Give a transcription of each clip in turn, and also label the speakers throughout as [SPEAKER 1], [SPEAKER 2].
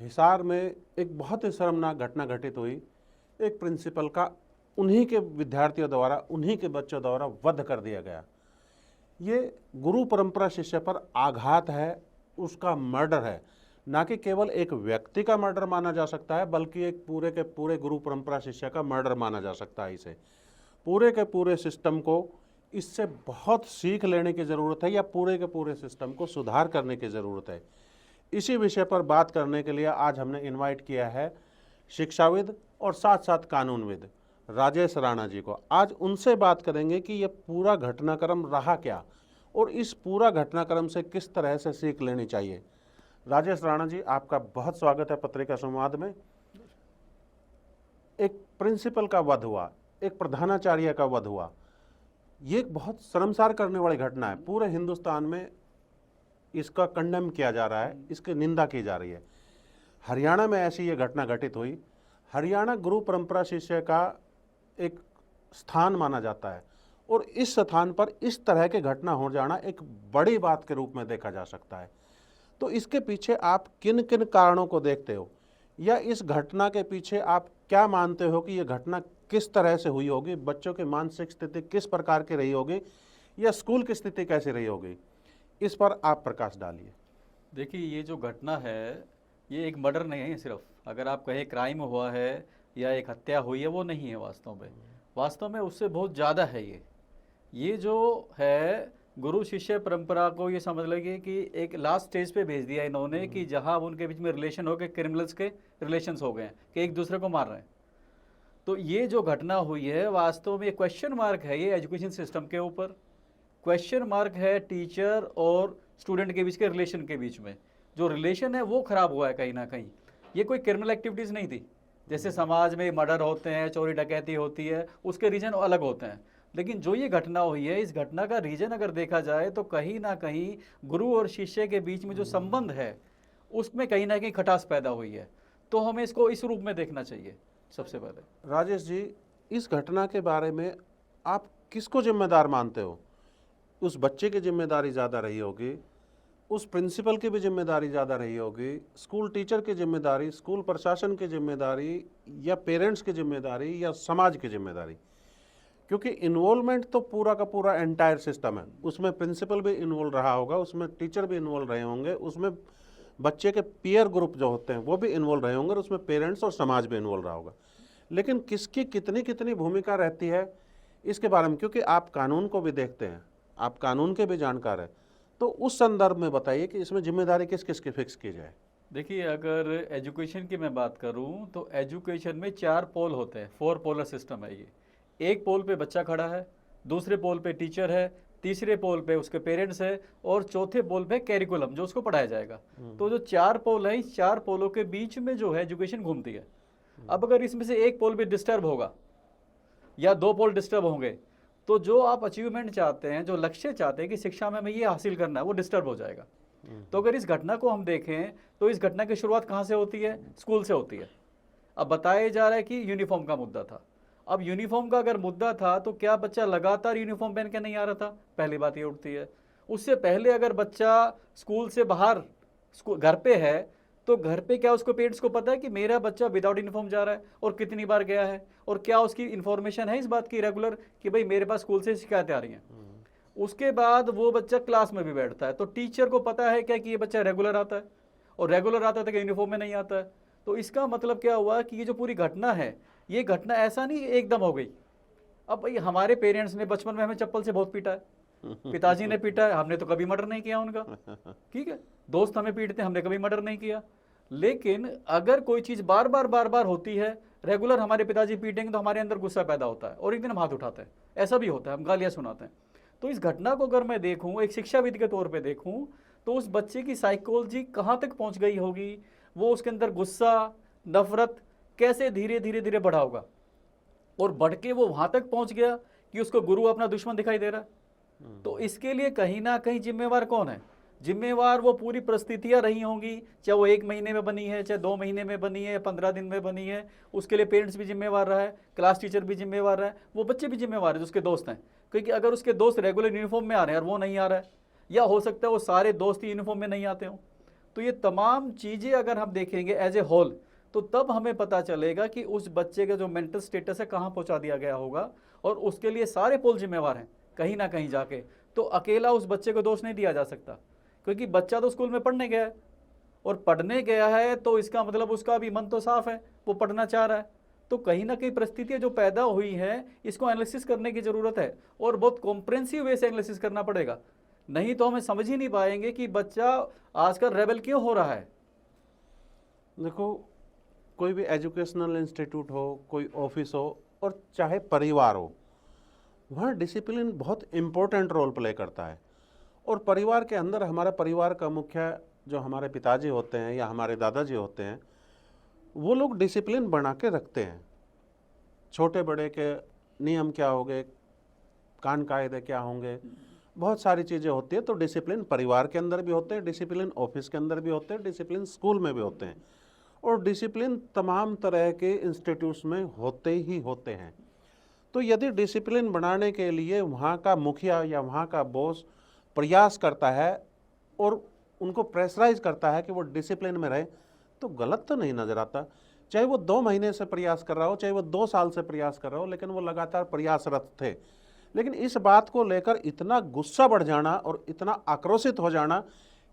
[SPEAKER 1] हिसार में एक बहुत ही शर्मनाक घटना घटित हुई। एक प्रिंसिपल का उन्हीं के विद्यार्थियों द्वारा, उन्हीं के बच्चों द्वारा वध कर दिया गया। ये गुरु परंपरा शिष्य पर आघात है, उसका मर्डर है। ना कि केवल एक व्यक्ति का मर्डर माना जा सकता है, बल्कि एक पूरे के पूरे गुरु परंपरा शिष्य का मर्डर माना जा सकता है। इसे पूरे के पूरे सिस्टम को इससे बहुत सीख लेने की ज़रूरत है, या पूरे के पूरे सिस्टम को सुधार करने की ज़रूरत है। इसी विषय पर बात करने के लिए आज हमने इनवाइट किया है शिक्षाविद और साथ साथ कानूनविद राजेश राणा जी को। आज उनसे बात करेंगे कि यह पूरा घटनाक्रम रहा क्या और इस पूरा घटनाक्रम से किस तरह से सीख लेनी चाहिए। राजेश राणा जी, आपका बहुत स्वागत है पत्रिका संवाद में। एक प्रिंसिपल का वध हुआ, एक प्रधानाचार्य का वध हुआ, ये एक बहुत शर्मसार करने वाली घटना है। पूरे हिंदुस्तान में इसका कंडेम किया जा रहा है, इसकी निंदा की जा रही है। हरियाणा में ऐसी ये घटना घटित हुई। हरियाणा गुरु परंपरा शिष्य का एक स्थान माना जाता है और इस स्थान पर इस तरह की घटना हो जाना एक बड़ी बात के रूप में देखा जा सकता है। तो इसके पीछे आप किन किन कारणों को देखते हो, या इस घटना के पीछे आप क्या मानते हो कि यह घटना किस तरह से हुई होगी, बच्चों की मानसिक स्थिति किस प्रकार की रही होगी, या स्कूल की स्थिति कैसी रही होगी, इस पर आप प्रकाश डालिए।
[SPEAKER 2] देखिए, ये जो घटना है ये एक मर्डर नहीं है। सिर्फ अगर आप कहें क्राइम हुआ है या एक हत्या हुई है, वो नहीं है। वास्तव में उससे बहुत ज़्यादा है। ये जो है गुरु शिष्य परंपरा को ये समझ लगे कि एक लास्ट स्टेज पे भेज दिया इन्होंने, कि जहां उनके बीच में रिलेशन हो गए, क्रिमिनल्स के रिलेशंस हो गए कि एक दूसरे को मार रहे हैं। तो ये जो घटना हुई है वास्तव में क्वेश्चन मार्क है ये एजुकेशन सिस्टम के ऊपर, क्वेश्चन मार्क है टीचर और स्टूडेंट के बीच के रिलेशन के बीच में। जो रिलेशन है वो खराब हुआ है कहीं ना कहीं। ये कोई क्रिमिनल एक्टिविटीज़ नहीं थी। जैसे समाज में मर्डर होते हैं, चोरी डकैती होती है, उसके रीजन अलग होते हैं। लेकिन जो ये घटना हुई है, इस घटना का रीजन अगर देखा जाए तो कहीं ना कहीं गुरु और शिष्य के बीच में जो संबंध है उसमें कहीं ना कहीं खटास पैदा हुई है। तो हमें इसको इस रूप में देखना चाहिए सबसे पहले।
[SPEAKER 1] राजेश जी, इस घटना के बारे में आप किसको जिम्मेदार मानते हो? उस बच्चे की जिम्मेदारी ज़्यादा रही होगी, उस प्रिंसिपल की भी जिम्मेदारी ज़्यादा रही होगी, स्कूल टीचर की जिम्मेदारी, स्कूल प्रशासन की जिम्मेदारी, या पेरेंट्स की जिम्मेदारी, या समाज की जिम्मेदारी? क्योंकि इन्वॉल्वमेंट तो पूरा का पूरा एंटायर सिस्टम है। उसमें प्रिंसिपल भी इन्वॉल्व रहा होगा, उसमें टीचर भी इन्वॉल्व रहे होंगे, उसमें बच्चे के पीयर ग्रुप जो होते हैं वो भी इन्वॉल्व रहे होंगे, और उसमें पेरेंट्स और समाज भी इन्वॉल्व रहा होगा। लेकिन किसकी कितनी कितनी भूमिका रहती है इसके बारे में, क्योंकि आप कानून को भी देखते हैं, आप कानून के भी जानकार हैं, तो उस संदर्भ में बताइए कि इसमें जिम्मेदारी किस किस की फिक्स की जाए।
[SPEAKER 2] देखिए, अगर एजुकेशन की मैं बात करूं तो एजुकेशन में 4 पोल होते हैं, 4 पोलर सिस्टम है ये। एक पोल पे बच्चा खड़ा है, दूसरे पोल पे टीचर है, तीसरे पोल पे उसके पेरेंट्स है, और चौथे पोल पे कैरिकुलम जो उसको पढ़ाया जाएगा। तो जो 4 पोल है, इस 4 पोलों के बीच में जो है एजुकेशन घूमती है। अब अगर इसमें से एक पोल भी डिस्टर्ब होगा या 2 पोल डिस्टर्ब होंगे, तो जो आप अचीवमेंट चाहते हैं, जो लक्ष्य चाहते हैं कि शिक्षा में हमें ये हासिल करना है, वो डिस्टर्ब हो जाएगा। तो अगर इस घटना को हम देखें तो इस घटना की शुरुआत कहाँ से होती है? स्कूल से होती है। अब बताया जा रहा है कि यूनिफॉर्म का मुद्दा था। अब यूनिफॉर्म का अगर मुद्दा था तो क्या बच्चा लगातार यूनिफॉर्म पहन के नहीं आ रहा था? पहली बात ये उठती है। उससे पहले अगर बच्चा स्कूल से बाहर घर पे है, तो घर पे क्या उसको पेरेंट्स को पता है कि मेरा बच्चा विदाउट यूनिफॉर्म जा रहा है और कितनी बार गया है, और क्या उसकी इन्फॉर्मेशन है इस बात की रेगुलर कि भाई मेरे पास स्कूल से शिकायतें आ रही हैं? उसके बाद वो बच्चा क्लास में भी बैठता है, तो टीचर को पता है क्या कि ये बच्चा रेगुलर आता है, और रेगुलर आता है कि यूनिफॉर्म में नहीं आता है। तो इसका मतलब क्या हुआ कि ये जो पूरी घटना है, ये घटना ऐसा नहीं एकदम हो गई। अब भाई हमारे पेरेंट्स ने बचपन में हमें चप्पल से बहुत पीटा है, पिताजी ने पीटा है, हमने तो कभी मर्डर नहीं किया उनका, ठीक है। दोस्त हमें पीटते हैं, हमने कभी मर्डर नहीं किया। लेकिन अगर कोई चीज़ बार बार होती है, रेगुलर हमारे पिताजी पीटेंगे तो हमारे अंदर गुस्सा पैदा होता है और एक दिन हम हाथ उठाते हैं। ऐसा भी होता है, हम गालियाँ सुनाते हैं। तो इस घटना को अगर मैं देखूं, एक शिक्षाविद के तौर पे देखूं, तो उस बच्चे की साइकोलॉजी कहाँ तक पहुंच गई होगी, वो उसके अंदर गुस्सा, नफरत कैसे धीरे धीरे धीरे बढ़ा होगा, और बढ़ के वो वहां तक पहुंच गया कि उसको गुरु अपना दुश्मन दिखाई दे रहा है। तो इसके लिए कहीं ना कहीं जिम्मेवार कौन है? जिम्मेवार वो पूरी परिस्थितियां रही होंगी, चाहे वो 1 महीने में बनी है, चाहे 2 महीने में बनी है, 15 दिन में बनी है। उसके लिए पेरेंट्स भी जिम्मेवार रहा है, क्लास टीचर भी जिम्मेवार रहा है, वो बच्चे भी जिम्मेवार है जो उसके दोस्त हैं। क्योंकि अगर उसके दोस्त रेगुलर यूनिफॉर्म में आ रहे हैं और वो नहीं आ रहा है, या हो सकता है वो सारे दोस्त ही यूनिफॉर्म में नहीं आते हों, तो ये तमाम चीज़ें अगर हम देखेंगे एज ए होल, तो तब हमें पता चलेगा कि उस बच्चे का जो मेंटल स्टेटस है कहाँ पहुँचा दिया गया होगा, और उसके लिए सारे पोल जिम्मेवार हैं कहीं ना कहीं जाके। तो अकेला उस बच्चे को दोष नहीं दिया जा सकता, क्योंकि बच्चा तो स्कूल में पढ़ने गया है, और पढ़ने गया है तो इसका मतलब उसका भी मन तो साफ है, वो पढ़ना चाह रहा है। तो कहीं ना कहीं परिस्थितियाँ जो पैदा हुई हैं, इसको एनालिसिस करने की ज़रूरत है, और बहुत कॉम्प्रेंसिव वे से एनालिसिस करना पड़ेगा, नहीं तो हमें समझ ही नहीं पाएंगे कि बच्चा आजकल रेबल क्यों हो रहा है।
[SPEAKER 1] देखो, कोई भी एजुकेशनल इंस्टीट्यूट हो, कोई ऑफिस हो, और चाहे परिवार हो, वहाँ डिसिप्लिन बहुत इम्पोर्टेंट रोल प्ले करता है। और परिवार के अंदर हमारा परिवार का मुखिया जो हमारे पिताजी होते हैं या हमारे दादाजी होते हैं, वो लोग डिसिप्लिन बना के रखते हैं। छोटे बड़े के नियम क्या होंगे, कान कायदे क्या होंगे, बहुत सारी चीज़ें होती है। तो डिसिप्लिन परिवार के अंदर भी होते हैं, डिसिप्लिन ऑफिस के अंदर भी होते हैं, डिसिप्लिन स्कूल में भी होते हैं, और डिसिप्लिन तमाम तरह के इंस्टीट्यूट्स में होते ही होते हैं। तो यदि डिसिप्लिन बनाने के लिए वहाँ का मुखिया या वहाँ का बॉस प्रयास करता है और उनको प्रेशराइज करता है कि वो डिसिप्लिन में रहे, तो गलत तो नहीं नज़र आता। चाहे वो 2 महीने से प्रयास कर रहा हो, चाहे वो 2 साल से प्रयास कर रहा हो, लेकिन वो लगातार प्रयासरत थे। लेकिन इस बात को लेकर इतना गुस्सा बढ़ जाना और इतना आक्रोशित हो जाना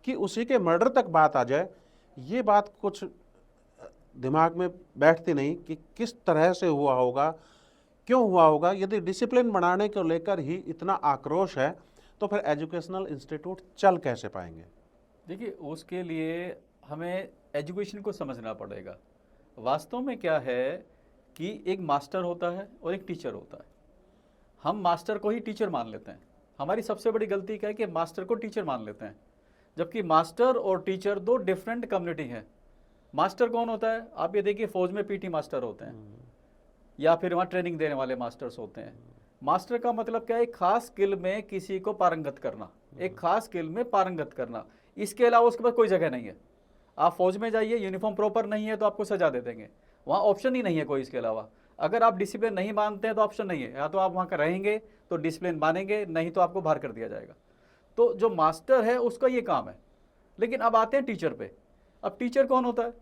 [SPEAKER 1] कि उसी के मर्डर तक बात आ जाए, ये बात कुछ दिमाग में बैठती नहीं कि किस तरह से हुआ होगा, क्यों हुआ होगा। यदि डिसिप्लिन बनाने को लेकर ही इतना आक्रोश है, तो फिर एजुकेशनल इंस्टीट्यूट चल कैसे पाएंगे?
[SPEAKER 2] देखिए, उसके लिए हमें एजुकेशन को समझना पड़ेगा। वास्तव में क्या है कि एक मास्टर होता है और एक टीचर होता है। हम मास्टर को ही टीचर मान लेते हैं। हमारी सबसे बड़ी गलती क्या है कि मास्टर को टीचर मान लेते हैं, जबकि मास्टर और टीचर दो डिफरेंट कम्युनिटी हैं। मास्टर कौन होता है? आप ये देखिए, फौज में पीटी मास्टर होते हैं, या फिर वहाँ ट्रेनिंग देने वाले मास्टर्स होते हैं। मास्टर का मतलब क्या है? एक खास स्किल में किसी को पारंगत करना, एक खास स्किल में पारंगत करना। इसके अलावा उसके पास कोई जगह नहीं है। आप फौज में जाइए, यूनिफॉर्म प्रॉपर नहीं है तो आपको सजा दे देंगे, वहाँ ऑप्शन ही नहीं है कोई इसके अलावा। अगर आप डिसिप्लिन नहीं मानते हैं तो ऑप्शन नहीं है, या तो आप वहाँ का रहेंगे तो डिसिप्लिन मानेंगे, नहीं तो आपको बाहर कर दिया जाएगा। तो जो मास्टर है उसका ये काम है। लेकिन अब आते हैं टीचर पे। अब टीचर कौन होता है?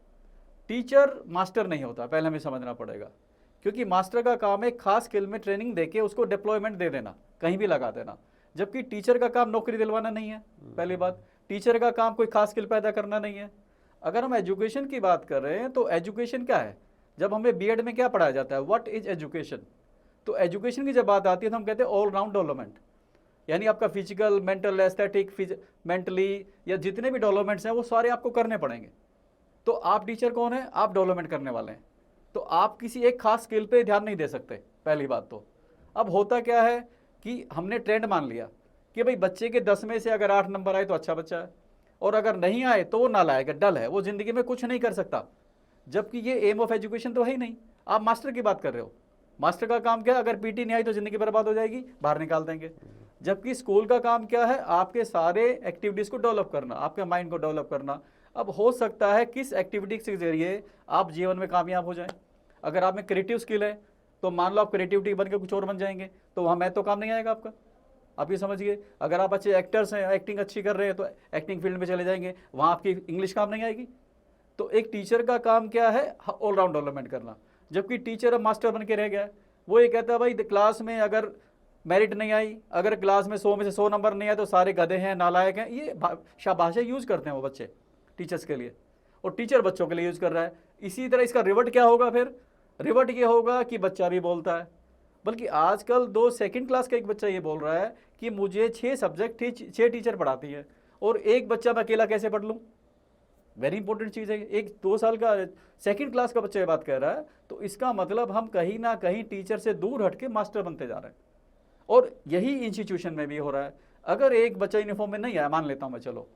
[SPEAKER 2] टीचर मास्टर नहीं होता, पहले हमें समझना पड़ेगा। क्योंकि मास्टर का काम है खास स्किल में ट्रेनिंग देके उसको डिप्लॉयमेंट दे देना, कहीं भी लगा देना, जबकि टीचर का काम नौकरी दिलवाना नहीं है। पहली बात, टीचर का काम कोई खास स्किल पैदा करना नहीं है। अगर हम एजुकेशन की बात कर रहे हैं तो एजुकेशन क्या है? जब हमें बीएड में क्या पढ़ाया जाता है, व्हाट इज एजुकेशन? तो एजुकेशन की जब बात आती है तो हम कहते हैं ऑल राउंड डेवलपमेंट, यानी आपका फिजिकल, मेंटल, एस्थेटिक, मेंटली, या जितने भी डेवलपमेंट्स हैं वो सारे आपको करने पड़ेंगे। तो आप टीचर कौन है? आप डेवलपमेंट करने वाले हैं। तो आप किसी एक खास स्किल पे ध्यान नहीं दे सकते, पहली बात तो। अब होता क्या है कि हमने ट्रेंड मान लिया कि भाई बच्चे के 10 में से अगर 8 नंबर आए तो अच्छा बच्चा है, और अगर नहीं आए तो वो नालायक है, डल है, वो ज़िंदगी में कुछ नहीं कर सकता। जबकि ये एम ऑफ एजुकेशन तो है ही नहीं। आप मास्टर की बात कर रहे हो, मास्टर का काम क्या है? अगर पीटी नहीं आई तो ज़िंदगी बर्बाद हो जाएगी, बाहर निकाल देंगे। जबकि स्कूल का काम क्या है? आपके सारे एक्टिविटीज़ को डेवलप करना, आपके माइंड को डेवलप करना। अब हो सकता है किस एक्टिविटी के जरिए आप जीवन में कामयाब हो जाएं। अगर आप में क्रिएटिव स्किल है तो मान लो आप क्रिएटिविटी बन के कुछ और बन जाएंगे, तो वहाँ मैं तो काम नहीं आएगा आपका। आप ये समझिए, अगर आप अच्छे एक्टर्स हैं, एक्टिंग अच्छी कर रहे हैं, तो एक्टिंग फील्ड में चले जाएंगे, वहाँ आपकी इंग्लिश काम नहीं आएगी। तो एक टीचर का काम क्या है? ऑल राउंड डेवलपमेंट करना। जबकि टीचर अब मास्टर बन के रह गया है। वो ये कहता है भाई क्लास में अगर मेरिट नहीं आई, अगर क्लास में 100 में से 100 नंबर नहीं आए तो सारे गधे हैं, नालायक हैं। ये शाबाशा यूज़ करते हैं वो बच्चे टीचर्स के लिए, और टीचर बच्चों के लिए यूज़ कर रहा है। इसी तरह इसका रिवर्ट क्या होगा फिर? रिवर्ट ये होगा कि बच्चा भी बोलता है। बल्कि आजकल 2 सेकंड क्लास का एक बच्चा ये बोल रहा है कि मुझे 6 सब्जेक्ट 6 टीचर पढ़ाती है, और एक बच्चा मैं अकेला कैसे पढ़ लूँ? वेरी इंपॉर्टेंट चीज़ है। एक 2 साल का सेकंड क्लास का बच्चा ये बात कह रहा है, तो इसका मतलब हम कहीं ना कहीं टीचर से दूर हट के मास्टर बनते जा रहे हैं। और यही इंस्टीट्यूशन में भी हो रहा है। अगर एक बच्चा यूनिफॉर्म में नहीं आया, मान लेता हूँ मैं, चलो,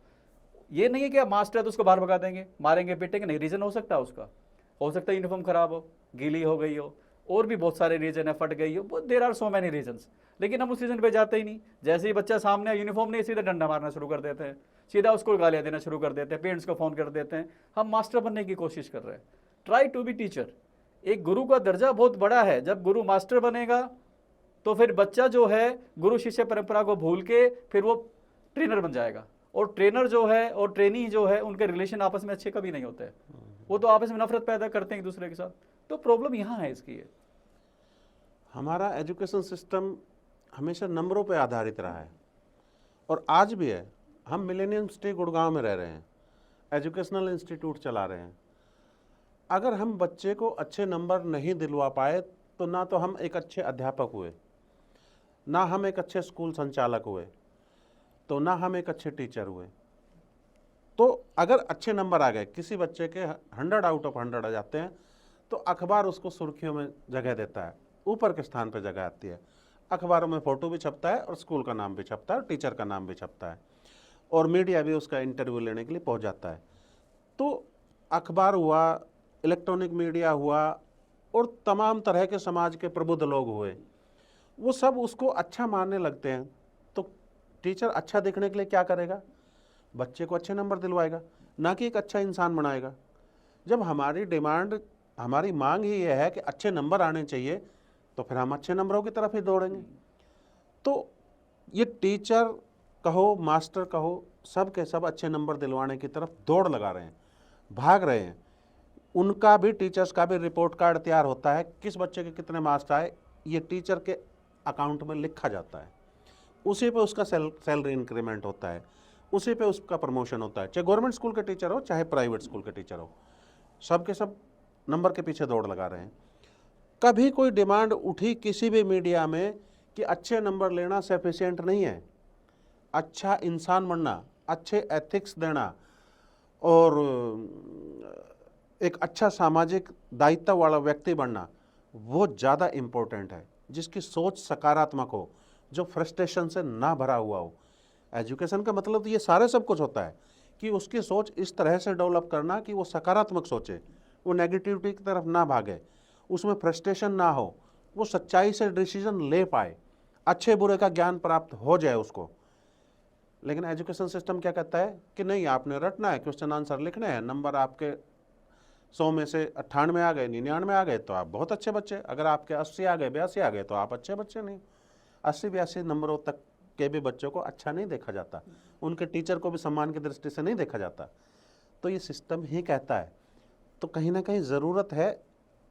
[SPEAKER 2] ये नहीं है कि आप मास्टर है तो उसको बाहर भगा देंगे, मारेंगे पीटेंगे, नहीं। रीज़न हो सकता है उसका, हो सकता है यूनिफॉर्म खराब हो, गीली हो गई हो, और भी बहुत सारे रीज़न है, फट गई हो, there are so many reasons. लेकिन हम उस रीज़न पे जाते ही नहीं। जैसे ही बच्चा सामने यूनिफॉर्म नहीं, सीधा डंडा मारना शुरू कर देते हैं, सीधा उसको गालियाँ देना शुरू कर देते हैं, पेरेंट्स को फ़ोन कर देते हैं। हम मास्टर बनने की कोशिश कर रहे हैं। Try to be teacher. एक गुरु का दर्जा बहुत बड़ा है। जब गुरु मास्टर बनेगा तो फिर बच्चा जो है गुरु शिष्य परंपरा को भूल के फिर वो ट्रेनर बन जाएगा, और ट्रेनर जो है और ट्रेनी जो है उनके रिलेशन आपस में अच्छे कभी नहीं होते हैं, वो तो आपस में नफरत पैदा करते हैं एक दूसरे के साथ। तो प्रॉब्लम यहाँ है इसकी है।
[SPEAKER 1] हमारा एजुकेशन सिस्टम हमेशा नंबरों पे आधारित रहा है और आज भी है। हम मिलेनियम सिटी गुड़गांव में रह रहे हैं, एजुकेशनल इंस्टीट्यूट चला रहे हैं। अगर हम बच्चे को अच्छे नंबर नहीं दिलवा पाए तो ना तो हम एक अच्छे अध्यापक हुए, ना हम एक अच्छे स्कूल संचालक हुए, तो ना हम एक अच्छे टीचर हुए। तो अगर अच्छे नंबर आ गए, किसी बच्चे के 100 आउट ऑफ 100 आ जाते हैं, तो अखबार उसको सुर्खियों में जगह देता है, ऊपर के स्थान पर जगह आती है। अखबारों में फ़ोटो भी छपता है और स्कूल का नाम भी छपता है और टीचर का नाम भी छपता है और मीडिया भी उसका इंटरव्यू लेने के लिए पहुंच जाता है। तो अखबार हुआ, इलेक्ट्रॉनिक मीडिया हुआ और तमाम तरह के समाज के प्रबुद्ध लोग हुए, वो सब उसको अच्छा मानने लगते हैं। तो टीचर अच्छा दिखने के लिए क्या करेगा? बच्चे को अच्छे नंबर दिलवाएगा, ना कि एक अच्छा इंसान बनाएगा। जब हमारी डिमांड, हमारी मांग ही यह है कि अच्छे नंबर आने चाहिए, तो फिर हम अच्छे नंबरों की तरफ ही दौड़ेंगे। तो ये टीचर कहो, मास्टर कहो, सब के सब अच्छे नंबर दिलवाने की तरफ दौड़ लगा रहे हैं, भाग रहे हैं। उनका भी, टीचर्स का भी रिपोर्ट कार्ड तैयार होता है, किस बच्चे के कितने मार्क्स आए ये टीचर के अकाउंट में लिखा जाता है, उसी पे उसका सैलरी इंक्रीमेंट होता है, उसी पे उसका प्रमोशन होता है। चाहे गवर्नमेंट स्कूल के टीचर हो, चाहे प्राइवेट स्कूल के टीचर हो, सब के सब नंबर के पीछे दौड़ लगा रहे हैं। कभी कोई डिमांड उठी किसी भी मीडिया में कि अच्छे नंबर लेना सफिशिएंट नहीं है, अच्छा इंसान बनना, अच्छे एथिक्स देना और एक अच्छा सामाजिक दायित्व वाला व्यक्ति बनना, वो ज़्यादा इम्पोर्टेंट है। जिसकी सोच सकारात्मक हो, जो फ्रस्ट्रेशन से ना भरा हुआ हो। एजुकेशन का मतलब तो ये सारे सब कुछ होता है कि उसकी सोच इस तरह से डेवलप करना कि वो सकारात्मक सोचे, वो नेगेटिविटी की तरफ ना भागे, उसमें फ्रस्ट्रेशन ना हो, वो सच्चाई से डिसीजन ले पाए, अच्छे बुरे का ज्ञान प्राप्त हो जाए उसको। लेकिन एजुकेशन सिस्टम क्या कहता है कि नहीं, आपने रटना है, क्वेश्चन आंसर लिखने हैं, नंबर आपके 100 में से 98 आ गए, 99 आ गए तो आप बहुत अच्छे बच्चे, अगर आपके 80 आ गए, 82 आ गए तो आप अच्छे बच्चे नहीं। 80-82 नंबरों तक के भी बच्चों को अच्छा नहीं देखा जाता, उनके टीचर को भी सम्मान की दृष्टि से नहीं देखा जाता। तो ये सिस्टम ही कहता है। तो कहीं ना कहीं ज़रूरत है,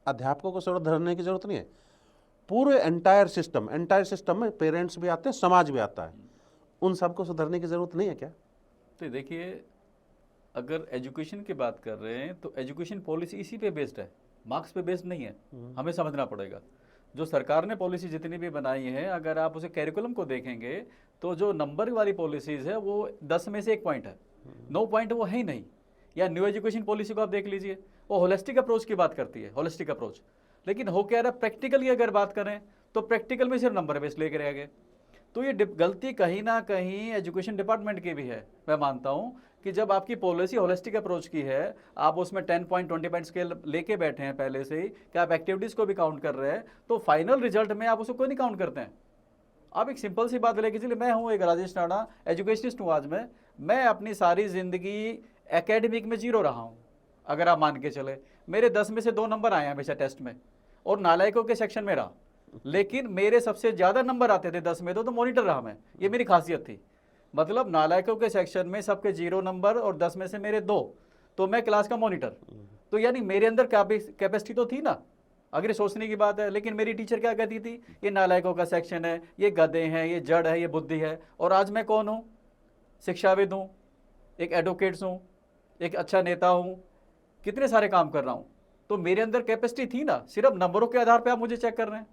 [SPEAKER 1] अध्यापकों को सिर्फ धरने की ज़रूरत नहीं है, पूरे एंटायर सिस्टम में पेरेंट्स भी आते हैं, समाज भी आता है, उन सबको सुधरने की ज़रूरत नहीं है क्या?
[SPEAKER 2] तो देखिए, अगर एजुकेशन की बात कर रहे हैं तो एजुकेशन पॉलिसी इसी पे बेस्ड है, मार्क्स पे बेस्ड नहीं है। हमें समझना पड़ेगा, जो सरकार ने पॉलिसी जितनी भी बनाई है, अगर आप उसे कैरिकुलम को देखेंगे तो जो नंबर वाली पॉलिसीज़ है वो 10 में से 1 पॉइंट है, 9 पॉइंट वो है ही नहीं। या न्यू एजुकेशन पॉलिसी को आप देख लीजिए, वो होलिस्टिक अप्रोच की बात करती है, होलिस्टिक अप्रोच। लेकिन हो क्या रहा, प्रैक्टिकली अगर बात करें तो प्रैक्टिकल में सिर्फ नंबर बेस्ड लेके रह गए। तो ये गलती कहीं ना कहीं एजुकेशन डिपार्टमेंट की भी है। मैं मानता हूँ कि जब आपकी पॉलिसी होलिस्टिक अप्रोच की है, आप उसमें 10 पॉइंट 20 पॉइंट स्केल लेके बैठे हैं पहले से ही, कि आप एक्टिविटीज़ को भी काउंट कर रहे हैं, तो फाइनल रिजल्ट में आप उसको कोई नहीं काउंट करते हैं। आप एक सिंपल सी बात लेके चलिए, मैं हूँ एक राजेश राणा, एजुकेशनिस्ट हूँ आज मैं अपनी सारी ज़िंदगी एकेडमिक में 0 रहा हूँ। अगर आप मान के चले, मेरे 10 में से 2 नंबर आए हमेशा टेस्ट में, और नालायकों के सेक्शन में रहा। लेकिन मेरे सबसे ज़्यादा नंबर आते थे 10 में तो मॉनिटर रहा मैं, ये मेरी खासियत थी। मतलब नालायकों के सेक्शन में सबके 0 नंबर और 10 में से मेरे 2, तो मैं क्लास का मॉनिटर। तो यानी मेरे अंदर कैपेसिटी तो थी ना, अगर ये सोचने की बात है। लेकिन मेरी टीचर क्या कहती थी, ये नालायकों का सेक्शन है, ये गधे हैं, ये जड़ है, ये बुद्धि है। और आज मैं कौन हूँ? शिक्षाविद हूँ, एक एडवोकेट्स हूँ, एक अच्छा नेता हूँ, कितने सारे काम कर रहा हूँ। तो मेरे अंदर कैपेसिटी थी ना, सिर्फ नंबरों के आधार पर आप मुझे चेक कर रहे हैं।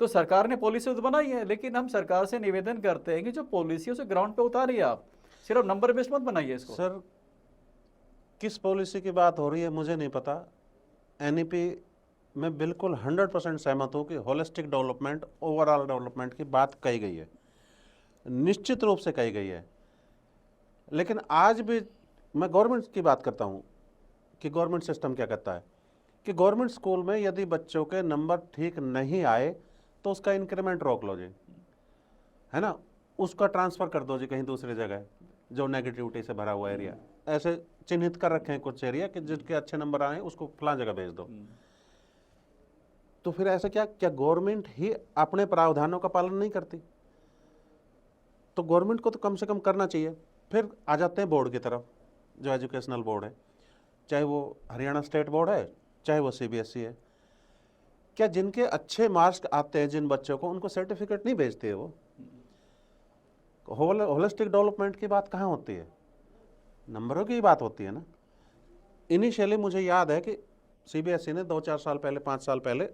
[SPEAKER 2] तो सरकार ने पॉलिसी तो बनाई है, लेकिन हम सरकार से निवेदन करते हैं कि जो पॉलिसी है उसे ग्राउंड पे उतारिए, आप सिर्फ नंबर बेस्ड मत बनाइए इसको।
[SPEAKER 1] सर, किस पॉलिसी की बात हो रही है मुझे नहीं पता। एनईपी में बिल्कुल 100% सहमत हूँ कि होलिस्टिक डेवलपमेंट, ओवरऑल डेवलपमेंट की बात कही गई है, निश्चित रूप से कही गई है। लेकिन आज भी मैं गवर्नमेंट की बात करता हूँ कि गवर्नमेंट सिस्टम क्या कहता है कि गवर्नमेंट स्कूल में यदि बच्चों के नंबर ठीक नहीं आए तो उसका इंक्रीमेंट रोक लो जी, है ना, उसका ट्रांसफ़र कर दो जी कहीं दूसरी जगह जो नेगेटिविटी से भरा हुआ एरिया। ऐसे चिन्हित कर रखे हैं कुछ एरिया कि जिसके अच्छे नंबर आए उसको फलां जगह भेज दो। तो फिर ऐसा क्या गवर्नमेंट ही अपने प्रावधानों का पालन नहीं करती? तो गवर्नमेंट को तो कम से कम करना चाहिए। फिर आ जाते हैं बोर्ड की तरफ, जो एजुकेशनल बोर्ड है, चाहे वो हरियाणा स्टेट बोर्ड है, चाहे वो सीबीएसई है। क्या जिनके अच्छे मार्क्स आते हैं जिन बच्चों को, उनको सर्टिफिकेट नहीं भेजते है वो? होलिस्टिक डेवलपमेंट की बात कहाँ होती है? नंबरों की बात होती है ना। इनिशियली मुझे याद है कि सीबीएसई ने 2-4 साल पहले, 5 साल पहले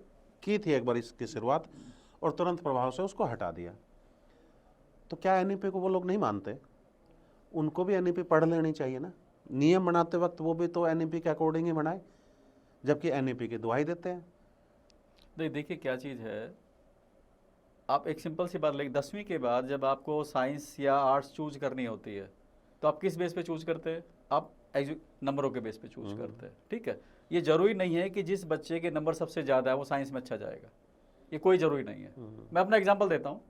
[SPEAKER 1] की थी एक बार इसकी शुरुआत, और तुरंत प्रभाव से उसको हटा दिया। तो क्या एनईपी को वो लोग नहीं मानते? उनको भी एनईपी पढ़ लेनी चाहिए ना। नियम बनाते वक्त वो भी तो एनईपी के अकॉर्डिंग ही बनाए, जबकि एनईपी की दुहाई देते हैं।
[SPEAKER 2] देखिए क्या चीज़ है, आप एक सिंपल सी बात लें, 10वीं के बाद जब आपको साइंस या आर्ट्स चूज करनी होती है तो आप किस बेस पे चूज करते हैं? आप नंबरों के बेस पे चूज करते हैं, ठीक है। ये जरूरी नहीं है कि जिस बच्चे के नंबर सबसे ज़्यादा है वो साइंस में अच्छा जाएगा, ये कोई ज़रूरी नहीं है। मैं अपना एग्जांपल देता हूँ।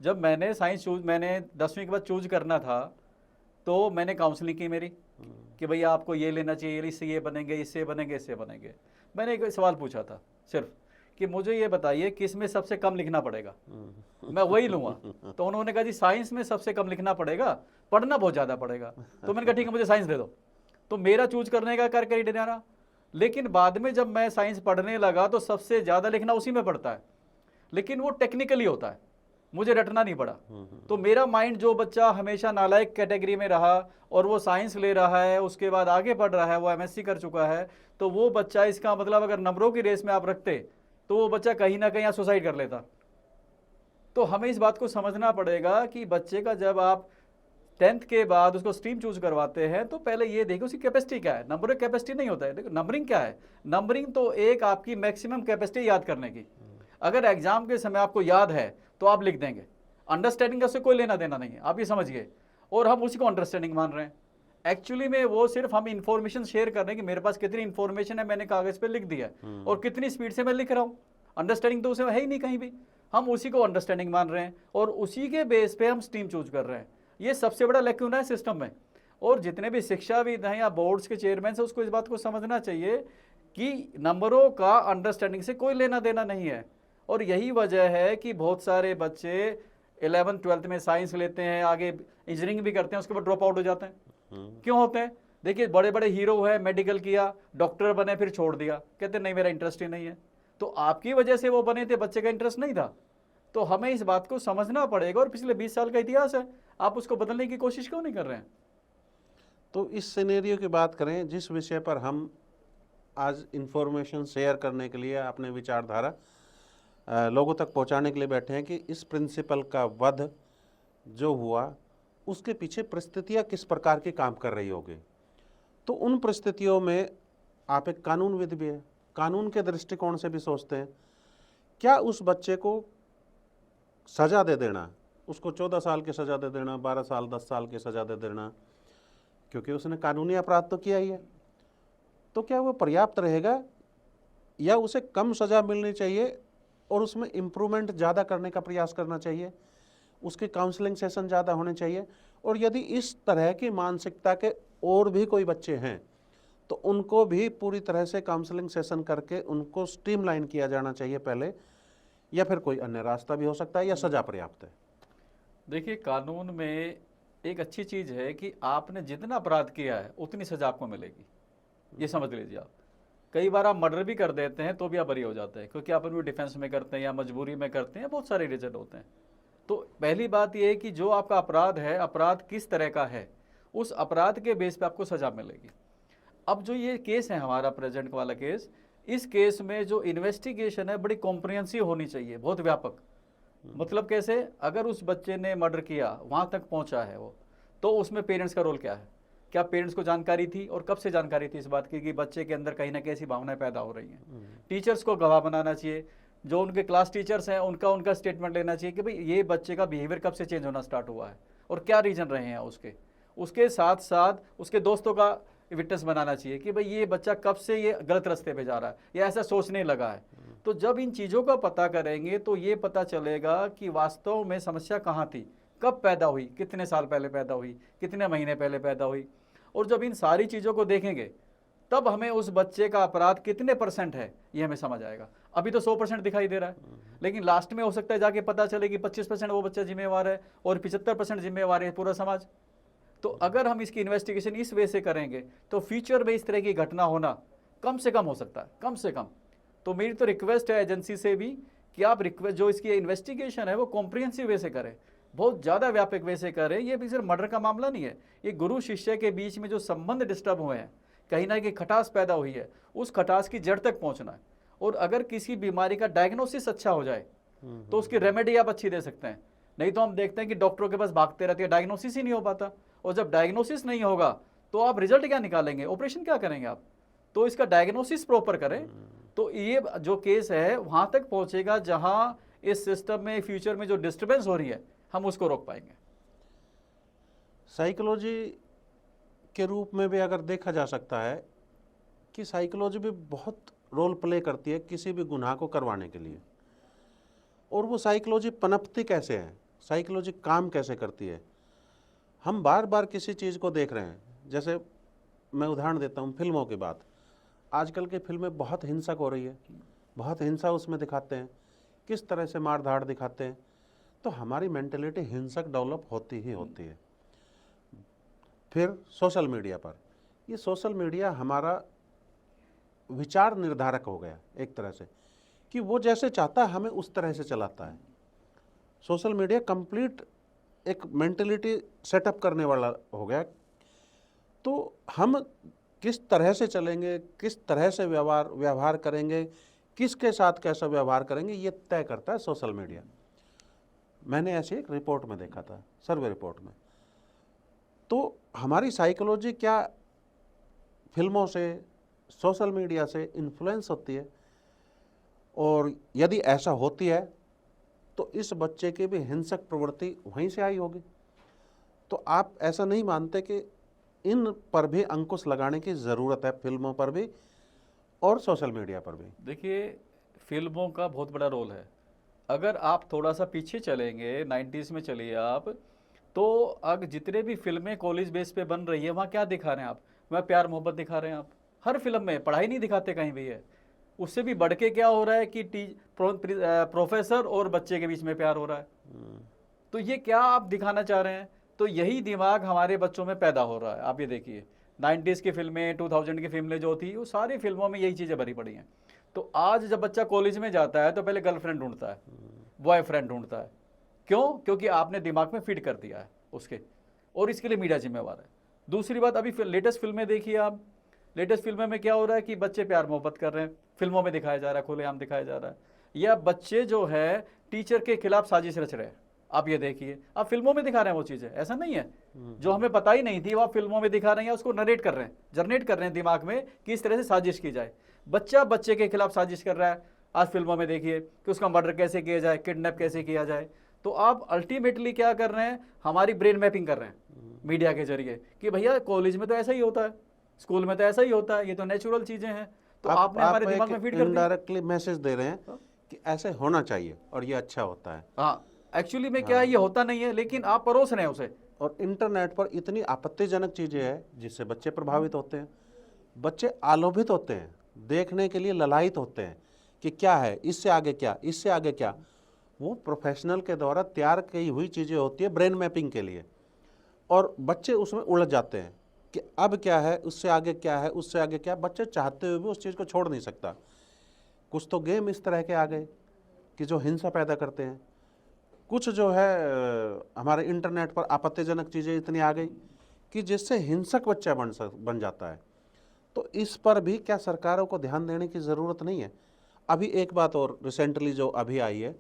[SPEAKER 2] जब मैंने साइंस मैंने 10वीं के बाद चूज करना था तो मैंने काउंसलिंग की मेरी कि भैया आपको ये लेना चाहिए, इससे ये बनेंगे, इससे बनेंगे, इससे बनेंगे। मैंने एक सवाल पूछा था सिर्फ कि मुझे ये बताइए किस में सबसे कम लिखना पड़ेगा, मैं वही लूँगा। तो उन्होंने कहा जी साइंस में सबसे कम लिखना पड़ेगा, पढ़ना बहुत ज़्यादा पड़ेगा। तो मैंने कहा ठीक है मुझे साइंस दे दो। तो मेरा चूज करने का क्राइटेरिया रहा। लेकिन बाद में जब मैं साइंस पढ़ने लगा तो सबसे ज़्यादा लिखना उसी में पड़ता है, लेकिन वो टेक्निकली होता है, मुझे रटना नहीं पड़ा। तो मेरा माइंड, जो बच्चा हमेशा नालायक कैटेगरी में रहा और वो साइंस ले रहा है, उसके बाद आगे पढ़ रहा है, वो एमएससी कर चुका है, तो वो बच्चा, इसका मतलब अगर नंबरों की रेस में आप रखते तो वो बच्चा कहीं ना कहीं सुसाइड कर लेता। तो हमें इस बात को समझना पड़ेगा कि बच्चे का जब आप 10th के बाद उसको स्ट्रीम चूज करवाते हैं तो पहले ये देखो उसकी कैपेसिटी क्या है। नंबर कैपेसिटी नहीं होता है। देखो नंबरिंग क्या है, नंबरिंग तो एक आपकी मैक्सिमम कैपेसिटी याद करने की। अगर एग्जाम के समय आपको याद है तो आप लिख देंगे, अंडरस्टैंडिंग का उससे कोई लेना देना नहीं है, आप ये समझिए। और हम उसी को अंडरस्टैंडिंग मान रहे हैं। एक्चुअली में वो सिर्फ हम इंफॉर्मेशन शेयर कर रहे हैं कि मेरे पास कितनी इंफॉर्मेशन है, मैंने कागज पे लिख दिया और कितनी स्पीड से मैं लिख रहा हूँ। अंडरस्टैंडिंग तो उसे है ही नहीं कहीं भी, हम उसी को अंडरस्टैंडिंग मान रहे हैं और उसी के बेस पे हम स्ट्रीम चूज कर रहे हैं। ये सबसे बड़ा लैक्यूना है सिस्टम में। और जितने भी शिक्षाविद हैं या बोर्ड्स के चेयरमैन हैं, उसको इस बात को समझना चाहिए कि नंबरों का अंडरस्टैंडिंग से कोई लेना देना नहीं है। और यही वजह है कि बहुत सारे बच्चे 11th 12th में साइंस लेते हैं, आगे इंजीनियरिंग भी करते हैं, उसके बाद ड्रॉप आउट हो जाते हैं। क्यों होते हैं? देखिए बड़े बड़े हीरो है, मेडिकल किया, डॉक्टर बने, फिर छोड़ दिया, कहते नहीं मेरा इंटरेस्ट ही नहीं है। तो आपकी वजह से वो बने थे, बच्चे का इंटरेस्ट नहीं था। तो हमें इस बात को समझना पड़ेगा। और पिछले 20 साल का इतिहास है, आप उसको बदलने की कोशिश क्यों नहीं कर रहे हैं?
[SPEAKER 1] तो इस सिनेरियो की बात करें, जिस विषय पर हम आज इंफॉर्मेशन शेयर करने के लिए, अपने विचारधारा लोगों तक पहुंचाने के लिए बैठे हैं कि इस प्रिंसिपल का वध जो हुआ उसके पीछे परिस्थितियां किस प्रकार की काम कर रही होगी। तो उन परिस्थितियों में आप एक कानूनविद भी है, कानून के दृष्टिकोण से भी सोचते हैं, क्या उस बच्चे को सजा दे देना, उसको 14 साल की सजा दे देना, 12 साल 10 साल की सजा दे देना, क्योंकि उसने कानूनी अपराध तो किया ही है, तो क्या वो पर्याप्त रहेगा या उसे कम सजा मिलनी चाहिए और उसमें इम्प्रूवमेंट ज़्यादा करने का प्रयास करना चाहिए, उसके काउंसलिंग सेशन ज़्यादा होने चाहिए? और यदि इस तरह की मानसिकता के और भी कोई बच्चे हैं तो उनको भी पूरी तरह से काउंसलिंग सेशन करके उनको स्ट्रीमलाइन किया जाना चाहिए पहले, या फिर कोई अन्य रास्ता भी हो सकता है, या सजा पर्याप्त है?
[SPEAKER 2] देखिए कानून में एक अच्छी चीज़ है कि आपने जितना अपराध किया है उतनी सजा आपको मिलेगी, ये समझ लीजिए आप। कई बार आप मर्डर भी कर देते हैं तो भी आप बरी हो जाते हैं, क्योंकि आप अपनी डिफेंस में करते हैं या मजबूरी में करते हैं, बहुत सारे रीजन होते हैं। तो पहली बात यह है कि जो आपका अपराध है, अपराध किस तरह का है, उस अपराध के बेस पे आपको सजा मिलेगी। अब जो ये केस है हमारा प्रेजेंट वाला केस, इस केस में जो इन्वेस्टिगेशन है बड़ी कॉम्प्रिहेंसिव होनी चाहिए, बहुत व्यापक। मतलब कैसे? अगर उस बच्चे ने मर्डर किया, वहाँ तक पहुँचा है वो, तो उसमें पेरेंट्स का रोल क्या है? क्या पेरेंट्स को जानकारी थी और कब से जानकारी थी इस बात की कि बच्चे के अंदर कहीं ना कैसी भावनाएं पैदा हो रही हैं? टीचर्स को गवाह बनाना चाहिए, जो उनके क्लास टीचर्स हैं उनका स्टेटमेंट लेना चाहिए कि भाई ये बच्चे का बिहेवियर कब से चेंज होना स्टार्ट हुआ है और क्या रीजन रहे हैं उसके साथ साथ उसके दोस्तों का विटनेस बनाना चाहिए कि भाई ये बच्चा कब से ये गलत रास्ते पे जा रहा है या ऐसा सोचने लगा है। तो जब इन चीज़ों का पता करेंगे तो ये पता चलेगा कि वास्तव में समस्या कहाँ थी, कब पैदा हुई, कितने साल पहले पैदा हुई, कितने महीने पहले पैदा हुई। और जब इन सारी चीज़ों को देखेंगे तब हमें उस बच्चे का अपराध कितने % है ये हमें समझ आएगा। अभी तो 100% दिखाई दे रहा है, लेकिन लास्ट में हो सकता है जाके पता चले कि 25% वो बच्चा जिम्मेवार है और 75% जिम्मेवार है पूरा समाज। तो अगर हम इसकी इन्वेस्टिगेशन इस वे से करेंगे तो फ्यूचर में इस तरह की घटना होना कम से कम हो सकता है, कम से कम। तो मेरी तो रिक्वेस्ट है एजेंसी से भी कि आप रिक्वेस्ट जो इसकी इन्वेस्टिगेशन है वो कॉम्प्रिहेंसिव वे से करें, बहुत ज़्यादा व्यापक वे से करें। ये भी सिर्फ मर्डर का मामला नहीं है, ये गुरु शिष्य के बीच में जो संबंध डिस्टर्ब हुए हैं, कहीं ना कहीं खटास पैदा हुई है, उस खटास की जड़ तक पहुंचना है। और अगर किसी बीमारी का डायग्नोसिस अच्छा हो जाए तो उसकी रेमेडी आप अच्छी दे सकते हैं। नहीं तो हम देखते हैं कि डॉक्टरों के पास भागते रहते हैं, डायग्नोसिस ही नहीं हो पाता। और जब डायग्नोसिस नहीं होगा तो आप रिजल्ट क्या निकालेंगे, ऑपरेशन क्या करेंगे आप। तो इसका डायग्नोसिस प्रॉपर करें तो ये जो केस है वहां तक पहुंचेगा जहां इस सिस्टम में फ्यूचर में जो डिस्टर्बेंस हो रही है हम उसको रोक पाएंगे।
[SPEAKER 1] साइकोलॉजी के रूप में भी अगर देखा जा सकता है कि साइकोलॉजी भी बहुत रोल प्ले करती है किसी भी गुनाह को करवाने के लिए। और वो साइकोलॉजी पनपती कैसे है, साइकोलॉजी काम कैसे करती है। हम बार बार किसी चीज़ को देख रहे हैं, जैसे मैं उदाहरण देता हूँ फिल्मों की बात। आजकल की फिल्में बहुत हिंसक हो रही है, बहुत हिंसा उसमें दिखाते हैं, किस तरह से मार धाड़ दिखाते हैं। तो हमारी मेंटेलिटी हिंसक डेवलप होती ही होती है। फिर सोशल मीडिया पर, ये सोशल मीडिया हमारा विचार निर्धारक हो गया एक तरह से, कि वो जैसे चाहता है हमें उस तरह से चलाता है। सोशल मीडिया कंप्लीट एक मेंटेलिटी सेटअप करने वाला हो गया। तो हम किस तरह से चलेंगे, किस तरह से व्यवहार करेंगे, किसके साथ कैसा व्यवहार करेंगे, ये तय करता है सोशल मीडिया। मैंने ऐसे एक रिपोर्ट में देखा था, सर्वे रिपोर्ट में। तो हमारी साइकोलॉजी क्या फिल्मों से, सोशल मीडिया से इन्फ्लुएंस होती है? और यदि ऐसा होती है तो इस बच्चे की भी हिंसक प्रवृत्ति वहीं से आई होगी। तो आप ऐसा नहीं मानते कि इन पर भी अंकुश लगाने की ज़रूरत है, फिल्मों पर भी और सोशल मीडिया पर भी?
[SPEAKER 2] देखिए, फिल्मों का बहुत बड़ा रोल है। अगर आप थोड़ा सा पीछे चलेंगे, 90s में चलिए आप, तो अब जितने भी फिल्में कॉलेज बेस पे बन रही है वहाँ क्या दिखा रहे हैं आप, वहाँ प्यार मोहब्बत दिखा रहे हैं आप। हर फिल्म में पढ़ाई नहीं दिखाते कहीं भी है। उससे भी बढ़ के क्या हो रहा है कि प्रोफेसर और बच्चे के बीच में प्यार हो रहा है। तो ये क्या आप दिखाना चाह रहे हैं? तो यही दिमाग हमारे बच्चों में पैदा हो रहा है। आप ये देखिए 90s की फिल्में, 2000 की फिल्में जो थी, वो सारी फिल्मों में यही चीज़ें भरी पड़ी हैं। तो आज जब बच्चा कॉलेज में जाता है तो पहले गर्लफ्रेंड ढूंढता है, बॉयफ्रेंड ढूंढता है। क्यों? क्योंकि आपने दिमाग में फिट कर दिया है उसके, और इसके लिए मीडिया जिम्मेवार है। दूसरी बात, अभी लेटेस्ट फिल्में देखिए आप, लेटेस्ट फिल्में में क्या हो रहा है कि बच्चे प्यार मोहब्बत कर रहे हैं, फिल्मों में दिखाया जा रहा है, खुलेआम दिखाया जा रहा है। या बच्चे जो है टीचर के खिलाफ साजिश रच रहे हैं। आप ये देखिए, आप फिल्मों में दिखा रहे हैं वो चीज़ें, ऐसा नहीं है। जो हमें पता ही नहीं थी वो आप फिल्मों में दिखा रहे हैं, उसको नरेट कर रहे हैं, जनरेट कर रहे हैं दिमाग में कि इस तरह से साजिश की जाए। बच्चा बच्चे के खिलाफ साजिश कर रहा है। आज फिल्मों में देखिए कि उसका मर्डर कैसे किया जाए, किडनैप कैसे किया जाए। तो आप अल्टीमेटली क्या कर रहे हैं, हमारी ब्रेन मैपिंग कर रहे हैं मीडिया के जरिए कि भैया कॉलेज में तो ऐसा ही होता है, स्कूल में तो ऐसा ही होता है, ये तो नेचुरल चीज़ें हैं। तो आपने हमारे दिमाग में फीड कर दी।
[SPEAKER 1] इनडायरेक्टली मैसेज दे रहे हैं कि ऐसे होना चाहिए और ये अच्छा होता है।
[SPEAKER 2] हाँ, एक्चुअली में क्या है, ये होता नहीं है, लेकिन आप परोस रहे हैं उसे।
[SPEAKER 1] और इंटरनेट पर इतनी आपत्तिजनक चीज़ें हैं जिससे बच्चे प्रभावित होते हैं, बच्चे आलोभित होते हैं, देखने के लिए ललायित होते हैं कि क्या है, इससे आगे क्या, इससे आगे क्या। वो प्रोफेशनल के द्वारा तैयार की हुई चीज़ें होती है ब्रेन मैपिंग के लिए, और बच्चे उसमें उलझ जाते हैं कि अब क्या है, उससे आगे क्या है, उससे आगे क्या। बच्चे चाहते हुए भी उस चीज़ को छोड़ नहीं सकता। कुछ तो गेम इस तरह के आ गए कि जो हिंसा पैदा करते हैं, कुछ जो है हमारे इंटरनेट पर आपत्तिजनक चीज़ें इतनी आ गई कि जिससे हिंसक बच्चा बन जाता है। तो इस पर भी क्या सरकारों को ध्यान देने की ज़रूरत नहीं है? अभी एक बात और रिसेंटली जो अभी आई है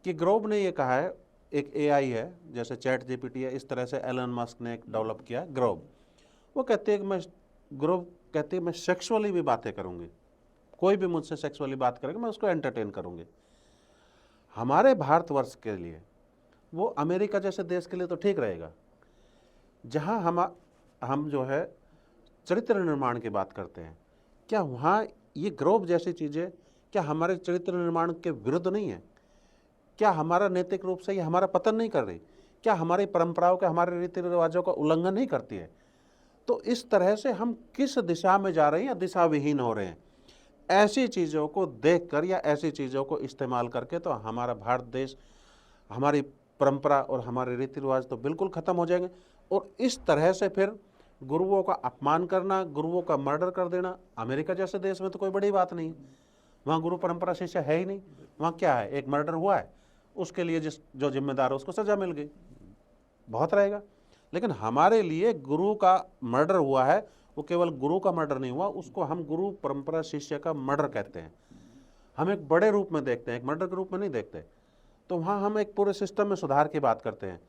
[SPEAKER 1] कि ग्रोव ने ये कहा है, एक एआई है जैसे चैट जीपीटी है, इस तरह से एलन मस्क ने डेवलप किया है ग्रोव। वो कहते हैं कि ग्रोव कहती है मैं सेक्सुअली भी बातें करूँगी, कोई भी मुझसे सेक्सुअली बात करेगा मैं उसको एंटरटेन करूँगी। हमारे भारतवर्ष के लिए, वो अमेरिका जैसे देश के लिए तो ठीक रहेगा, जहाँ हम जो है चरित्र निर्माण की बात करते हैं, क्या वहाँ ये ग्रोव जैसी चीज़ें क्या हमारे चरित्र निर्माण के विरुद्ध नहीं है? क्या हमारा नैतिक रूप से ये हमारा पतन नहीं कर रही? क्या हमारी परंपराओं के, हमारे रीति रिवाजों का उल्लंघन नहीं करती है? तो इस तरह से हम किस दिशा में जा रहे हैं या दिशा विहीन हो रहे हैं? ऐसी चीज़ों को देखकर या ऐसी चीज़ों को इस्तेमाल करके तो हमारा भारत देश, हमारी परंपरा और हमारे रीति रिवाज तो बिल्कुल ख़त्म हो जाएंगे। और इस तरह से फिर गुरुओं का अपमान करना, गुरुओं का मर्डर कर देना, अमेरिका जैसे देश में तो कोई बड़ी बात नहीं है, वहाँ गुरु परंपरा शिक्षा है ही नहीं। वहाँ क्या है, एक मर्डर हुआ है, उसके लिए जो जिम्मेदार है उसको सजा मिल गई, बहुत रहेगा। लेकिन हमारे लिए गुरु का मर्डर हुआ है, वो केवल गुरु का मर्डर नहीं हुआ, उसको हम गुरु परंपरा शिष्य का मर्डर कहते हैं। हम एक बड़े रूप में देखते हैं, एक मर्डर के रूप में नहीं देखते। तो वहाँ हम एक पूरे सिस्टम में सुधार की बात करते हैं,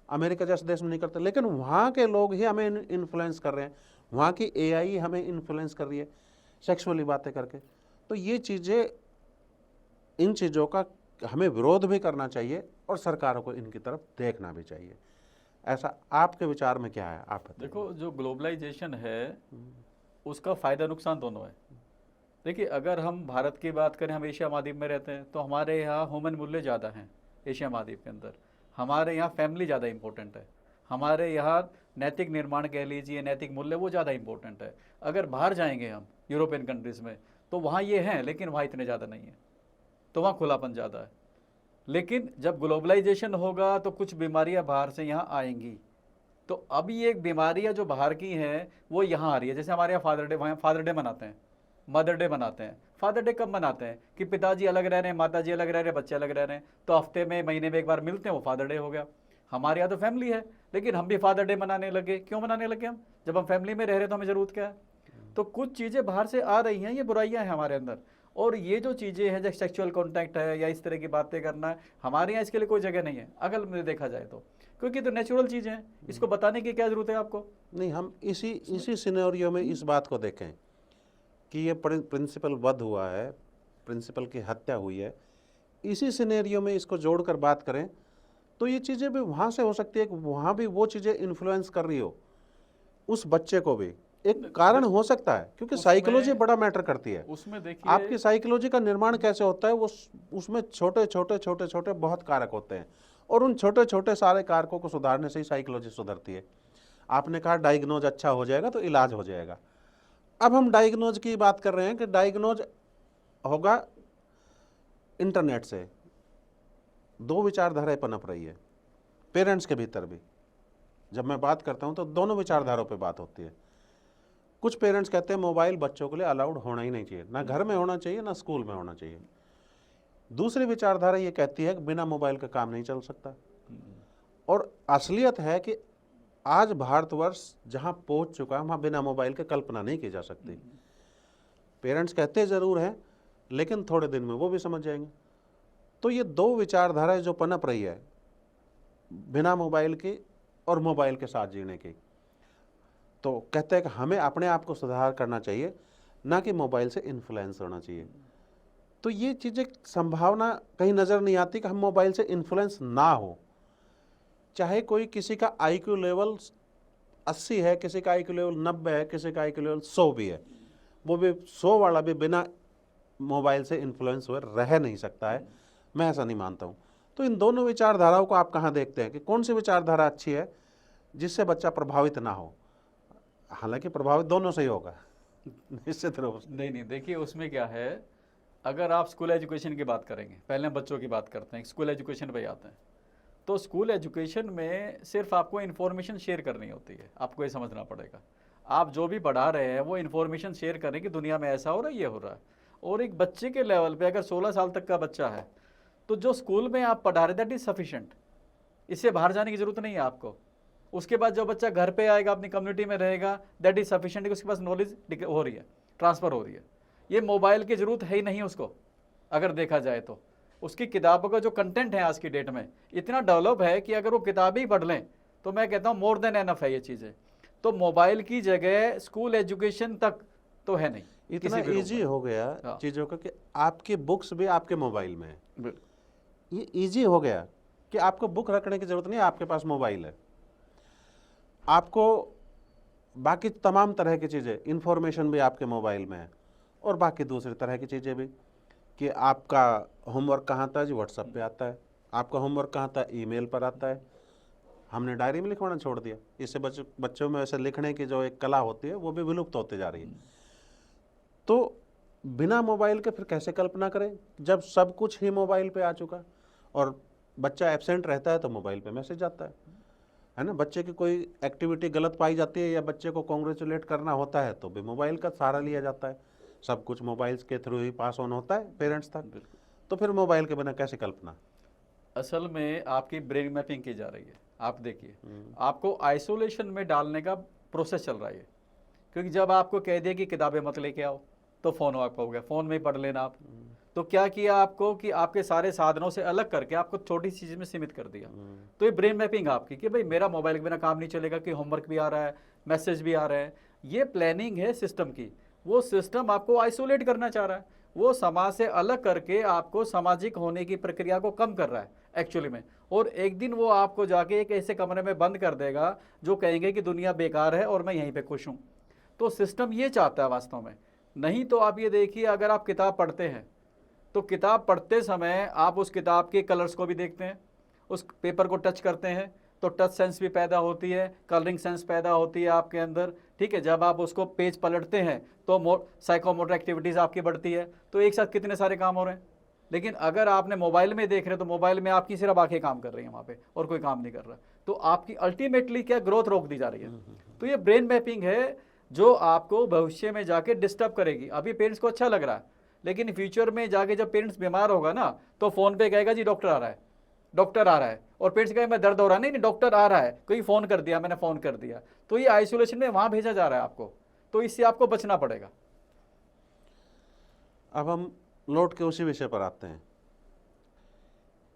[SPEAKER 1] अमेरिका जैसे देश में नहीं करते। लेकिन वहाँ के लोग ही हमें इन्फ्लुएंस कर रहे हैं, वहाँ की AI हमें इन्फ्लुएंस कर रही है सेक्सुअली बातें करके। तो ये चीज़ें, इन चीज़ों का हमें विरोध भी करना चाहिए और सरकारों को इनकी तरफ देखना भी चाहिए। ऐसा आपके विचार में क्या है, आप बताइए।
[SPEAKER 2] देखो, जो ग्लोबलाइजेशन है उसका फ़ायदा नुकसान दोनों है। देखिए, अगर हम भारत की बात करें, हम एशिया महाद्वीप में रहते हैं, तो हमारे यहाँ ह्यूमन मूल्य ज़्यादा हैं एशिया महाद्वीप के अंदर। हमारे यहाँ फैमिली ज़्यादा इंपॉर्टेंट है, हमारे यहाँ नैतिक निर्माण कह लीजिए, नैतिक मूल्य वो ज़्यादा इंपॉर्टेंट है। अगर बाहर जाएंगे हम यूरोपियन कंट्रीज़ में, तो वहाँ ये हैं, लेकिन वहाँ इतने ज़्यादा नहीं है, तो वहाँ खुलापन ज़्यादा है। लेकिन जब ग्लोबलाइजेशन होगा तो कुछ बीमारियाँ बाहर से यहाँ आएंगी। तो अब ये एक बीमारियाँ जो बाहर की हैं वो यहाँ आ रही है। जैसे हमारे यहाँ फादर डे मनाते हैं, मदर डे मनाते हैं। फादर डे कब मनाते हैं कि पिताजी अलग रह रहे हैं, माताजी अलग रह रहे हैं, बच्चे अलग रह रहे हैं, तो हफ्ते में, महीने में एक बार मिलते हैं, वो फादर डे हो गया। हमारे यहाँ तो फैमिली है, लेकिन हम भी फादर डे मनाने लगे। क्यों मनाने लगे हम? जब हम फैमिली में रह रहे तो हमें ज़रूरत क्या है? तो कुछ चीज़ें बाहर से आ रही हैं, ये बुराइयां हैं हमारे अंदर। और ये जो चीज़ें हैं, जैसे सेक्सुअल कॉन्टैक्ट है या इस तरह की बातें करना है, हमारे यहाँ इसके लिए कोई जगह नहीं है, अगर मुझे देखा जाए तो, क्योंकि तो नेचुरल चीज़ें हैं, इसको बताने की क्या ज़रूरत है आपको?
[SPEAKER 1] नहीं, हम इसी सिनेरियो में इस बात को देखें कि ये प्रिंसिपल वध हुआ है, प्रिंसिपल की हत्या हुई है, इसी सिनेरियो में इसको जोड़कर बात करें तो ये चीज़ें भी वहाँ से हो सकती है कि वहाँ भी वो चीज़ें इन्फ्लुएंस कर रही हो उस बच्चे को भी, एक कारण हो सकता है, क्योंकि साइकोलॉजी बड़ा मैटर करती है।
[SPEAKER 2] उसमें देखिए,
[SPEAKER 1] आपकी साइकोलॉजी का निर्माण कैसे होता है, वो उसमें छोटे छोटे छोटे छोटे बहुत कारक होते हैं, और उन छोटे छोटे सारे कारकों को सुधारने से ही साइकोलॉजी सुधरती है। आपने कहा डायग्नोज अच्छा हो जाएगा तो इलाज हो जाएगा। अब हम डायग्नोज की बात कर रहे हैं कि डायग्नोज होगा इंटरनेट से। दो विचारधाराएं पनप रही है पेरेंट्स के भीतर भी। जब मैं बात करता हूं तो दोनों विचारधाराओं पे बात होती है। कुछ पेरेंट्स कहते हैं मोबाइल बच्चों के लिए अलाउड होना ही नहीं चाहिए, ना घर में होना चाहिए ना स्कूल में होना चाहिए। दूसरी विचारधारा ये कहती है कि बिना मोबाइल का काम नहीं चल सकता। और असलियत है कि आज भारतवर्ष जहां पहुंच चुका है वहां बिना मोबाइल के कल्पना नहीं की जा सकती। पेरेंट्स कहते ज़रूर हैं, लेकिन थोड़े दिन में वो भी समझ जाएंगे। तो ये दो विचारधाराएं जो पनप रही है, बिना मोबाइल की और मोबाइल के साथ जीने की, तो कहते हैं कि हमें अपने आप को सुधार करना चाहिए, ना कि मोबाइल से इन्फ्लुएंस होना चाहिए। तो ये चीज़ें संभावना कहीं नज़र नहीं आती कि हम मोबाइल से इन्फ्लुएंस ना हो। चाहे कोई किसी का IQ लेवल 80 है, किसी का IQ लेवल 90 है, किसी का IQ लेवल 100 भी है, वो भी 100 वाला भी बिना मोबाइल से इन्फ्लुएंस हुए रह नहीं सकता है। मैं ऐसा नहीं मानता हूँ। तो इन दोनों विचारधाराओं को आप कहाँ देखते हैं कि कौन सी विचारधारा अच्छी है जिससे बच्चा प्रभावित ना हो? हालांकि प्रभावित दोनों से ही होगा निश्चित रूप से।
[SPEAKER 2] नहीं, देखिए उसमें क्या है, अगर आप स्कूल एजुकेशन की बात करेंगे, पहले हम बच्चों की बात करते हैं, स्कूल एजुकेशन पे आते हैं। तो स्कूल एजुकेशन में सिर्फ आपको इन्फॉर्मेशन शेयर करनी होती है, आपको ये समझना पड़ेगा। आप जो भी पढ़ा रहे हैं वो इन्फॉर्मेशन शेयर करें कि दुनिया में ऐसा हो रहा है, ये हो रहा है। और एक बच्चे के लेवल पे अगर 16 साल तक का बच्चा है, तो जो स्कूल में आप पढ़ा रहे दैट इज़ सफिशेंट, इससे बाहर जाने की ज़रूरत नहीं है आपको। उसके बाद जो बच्चा घर पे आएगा, अपनी कम्युनिटी में रहेगा, दैट इज़ सफिशेंट, उसके पास नॉलेज हो रही है, ट्रांसफ़र हो रही है। ये मोबाइल की ज़रूरत है ही नहीं उसको, अगर देखा जाए तो। उसकी किताबों का जो कंटेंट है आज की डेट में इतना डेवलप है कि अगर वो किताबें ही पढ़ लें तो मैं कहता हूँ मोर देन एनफ है ये चीज़ें। तो मोबाइल की जगह स्कूल एजुकेशन तक तो है नहीं।
[SPEAKER 1] इतना इजी हो गया चीज़ों का कि आपकी बुक्स भी आपके मोबाइल में है। ये इजी हो गया कि आपको बुक रखने की ज़रूरत नहीं है, आपके पास मोबाइल है। आपको बाकी तमाम तरह की चीज़ें, इन्फॉर्मेशन भी आपके मोबाइल में है, और बाकी दूसरी तरह की चीज़ें भी, कि आपका होमवर्क कहाँ था जी, व्हाट्सएप पे आता है। आपका होमवर्क कहाँ था, ईमेल पर आता है। हमने डायरी में लिखवाना छोड़ दिया। इससे बच्चों में वैसे लिखने की जो एक कला होती है वो भी विलुप्त होती जा रही है। तो बिना मोबाइल के फिर कैसे कल्पना करें जब सब कुछ ही मोबाइल पे आ चुका, और बच्चा एब्सेंट रहता है तो मोबाइल पे मैसेज आता है। है ना। बच्चे की कोई एक्टिविटी गलत पाई जाती है या बच्चे को कॉन्ग्रेचुलेट करना होता है तो भी मोबाइल का सहारा लिया जाता है। सब कुछ मोबाइल के थ्रू ही पास ऑन होता है पेरेंट्स तक।
[SPEAKER 2] बिल्कुल।
[SPEAKER 1] तो फिर मोबाइल के बिना कैसे कल्पना।
[SPEAKER 2] असल में आपकी ब्रेन मैपिंग की जा रही है। आप देखिए,
[SPEAKER 1] हम्म,
[SPEAKER 2] आपको आइसोलेशन में डालने का प्रोसेस चल रहा है, क्योंकि जब आपको कह दिया कि किताबें मत लेके आओ तो फ़ोन आपका हो गया, फ़ोन में ही पढ़ लेना आप। तो क्या किया आपको कि आपके सारे साधनों से अलग करके आपको छोटी सी चीज़ में सीमित कर दिया। तो ये ब्रेन मैपिंग आपकी कि भाई मेरा मोबाइल के बिना काम नहीं चलेगा, कि होमवर्क भी आ रहा है, मैसेज भी आ रहा है। ये प्लानिंग है सिस्टम की। वो सिस्टम आपको आइसोलेट करना चाह रहा है, वो समाज से अलग करके आपको सामाजिक होने की प्रक्रिया को कम कर रहा है एक्चुअली में। और एक दिन वो आपको जाके एक ऐसे कमरे में बंद कर देगा जो कहेंगे कि दुनिया बेकार है और मैं यहीं पे खुश हूँ। तो सिस्टम ये चाहता है वास्तव में। नहीं तो आप ये देखिए, अगर आप किताब पढ़ते हैं तो किताब पढ़ते समय आप उस किताब के कलर्स को भी देखते हैं, उस पेपर को टच करते हैं तो टच सेंस भी पैदा होती है, कलरिंग सेंस पैदा होती है आपके अंदर। ठीक है, जब आप उसको पेज पलटते हैं तो साइकोमोटर एक्टिविटीज़ आपकी बढ़ती है। तो एक साथ कितने सारे काम हो रहे हैं। लेकिन अगर आपने मोबाइल में देख रहे हैं तो मोबाइल में आपकी सिर्फ आंखें काम कर रही हैं वहाँ पे, और कोई काम नहीं कर रहा। तो आपकी अल्टीमेटली क्या ग्रोथ रोक दी जा रही है। तो ये ब्रेन मैपिंग है जो आपको भविष्य में जाके डिस्टर्ब करेगी। अभी पेरेंट्स को अच्छा लग रहा है, लेकिन फ्यूचर में जाके जब पेरेंट्स बीमार होगा ना तो फ़ोन पे कहेगा जी डॉक्टर आ रहा है, डॉक्टर आ रहा है। और पेरेंट्स कहेगा मैं दर्द हो रहा है, नहीं नहीं डॉक्टर आ रहा है, कोई फ़ोन कर दिया, मैंने फ़ोन कर दिया। तो ये आइसोलेशन में वहाँ भेजा जा रहा है आपको। तो इससे आपको बचना पड़ेगा।
[SPEAKER 1] अब हम लौट के उसी विषय पर आते हैं।